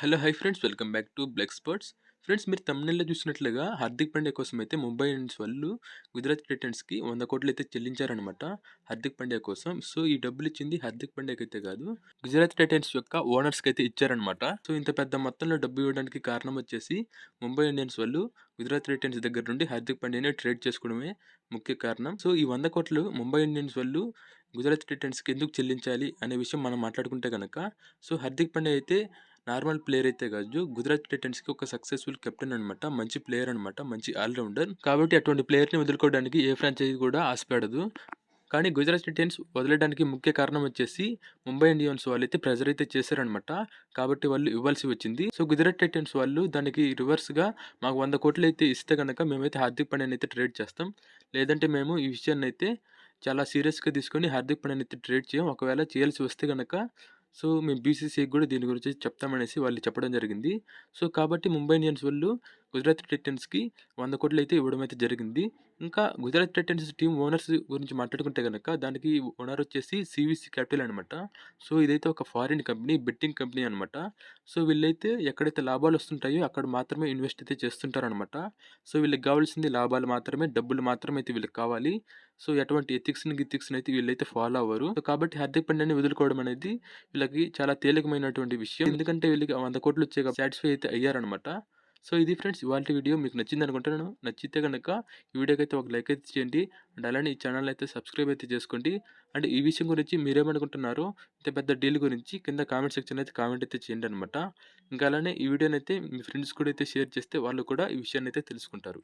Hello! Hi friends. Welcome back to black sports. Friends మీరు థంబ్‌నెయిల్‌లో చూసినట్లుగా హార్దిక్ పాండ్యా కోసం అయితే ముంబై ఇండియన్స్ వాళ్ళు గుజరాత్ టైటన్స్‌కి 100,00,00,000 అయితే చెల్లించారనమాట. హార్దిక్ పాండ్యా కోసం. సో, ఈ డబ్బులిచ్చింది హార్దిక్ పాండ్యాకైతే కాదు. గుజరాత్ టైటన్స్ యొక్క ఓనర్స్‌కైతే ఇచ్చారనమాట. సో, ఇంత పెద్ద మొత్తంలో డబ్బు ఇవ్వడానికి కారణం వచ్చేసి ముంబై ఇండియన్స్ వాళ్ళు గుజరాత్ టైటన్స్ దగ్గర నుండి హార్దిక్ పాండ్యాని ట్రేడ్ చేసుకోవడమే ముఖ్య కారణం. సో, ఈ 100,00,00,000 ముంబై ఇండియన్స్ వాళ్ళు గుజరాత్ టైటన్స్‌కి ఎందుకు చెల్లించాలి అనే విషయం మనం మాట్లాడుకుంటే గనక, సో, హార్దిక్ పాండ్యా అయితే నార్మల్ ప్లేయర్ అయితే కాదు. గుజరాత్ టైటన్స్‌కి ఒక సక్సెస్‌ఫుల్ కెప్టెన్ అనమాట. మంచి ప్లేయర్ అనమాట. మంచి ఆల్ రౌండర్. కాబట్టి అటువంటి ప్లేయర్‌ని వదులుకోవడానికి ఏ ఫ్రాంచైజీ కూడా ఆశపడదు. కానీ గుజరాత్ టైటన్స్ వదిలేయడానికి ముఖ్య కారణం వచ్చేసి ముంబై ఇండియన్స్ వాళ్ళైతే ప్రెజర్ అయితే చేశారనమాట. కాబట్టి వాళ్ళు ఇవ్వాల్సి వచ్చింది. సో, గుజరాత్ టైటన్స్ వాళ్ళు దానికి రివర్స్‌గా మాకు 100,00,00,000 అయితే ఇస్తే గనక మేమైతే హార్దిక్ పాండ్యాని అయితే ట్రేడ్ చేస్తాం. లేదంటే మేము ఈ విషయాన్నైతే చాలా సీరియస్‌గా తీసుకొని హార్దిక్ పాండ్యాని అయితే ట్రేడ్ చేయం. ఒకవేళ చేయాల్సి వస్తే గనక సో, మేము బీసీసీఐకి కూడా దీని గురించి చెప్తామనేసి వాళ్ళు చెప్పడం జరిగింది. సో, కాబట్టి ముంబై ఇండియన్స్ వాళ్ళు గుజరాత్ టైటన్స్‌కి 100,00,00,000 అయితే ఇవ్వడం అయితే జరిగింది. ఇంకా గుజరాత్ టైటన్స్ టీమ్ ఓనర్స్ గురించి మాట్లాడుకుంటే గనక దానికి ఓనర్ వచ్చేసి సీవీసీ క్యాపిటల్ అనమాట. సో, ఇదైతే ఒక ఫారిన్ కంపెనీ, బెట్టింగ్ కంపెనీ అనమాట. సో, వీళ్ళైతే ఎక్కడైతే లాభాలు వస్తుంటాయో అక్కడ మాత్రమే ఇన్వెస్ట్ అయితే చేస్తుంటారనమాట. సో, వీళ్ళకి కావాల్సింది లాభాలు మాత్రమే, డబ్బులు మాత్రమే అయితే వీళ్ళకి కావాలి. సో, ఎటువంటి గిథిక్స్‌ని అయితే వీళ్ళైతే ఫాలో అవ్వరు. సో, కాబట్టి హార్దిక్ పాండ్యాని వదులుకోవడం అనేది వీళ్ళకి చాలా తేలికమైనటువంటి విషయం. ఎందుకంటే వీళ్ళకి 100,00,00,000 వచ్చాయి సాటిస్ఫై అయితే అయ్యారనమాట. సో, ఇది ఫ్రెండ్స్ ఇవాల్టి వీడియో మీకు నచ్చిందనుకుంటున్నాను. నచ్చితే గనక ఈ వీడియోకైతే ఒక లైక్ అయితే చేయండి. అండ్ అలానే ఈ ఛానల్ అయితే సబ్స్క్రైబ్ అయితే చేసుకోండి. అండ్ ఈ విషయం గురించి మీరేమనుకుంటున్నారో ఇంత పెద్ద డీల్ గురించి కింద కామెంట్ సెక్షన్‌లో అయితే కామెంట్ అయితే చేయండి అనమాట. ఇంకా అలానే ఈ వీడియోనైతే మీ ఫ్రెండ్స్ కూడా అయితే షేర్ చేస్తే వాళ్ళు కూడా ఈ విషయాన్నైతే తెలుసుకుంటారు.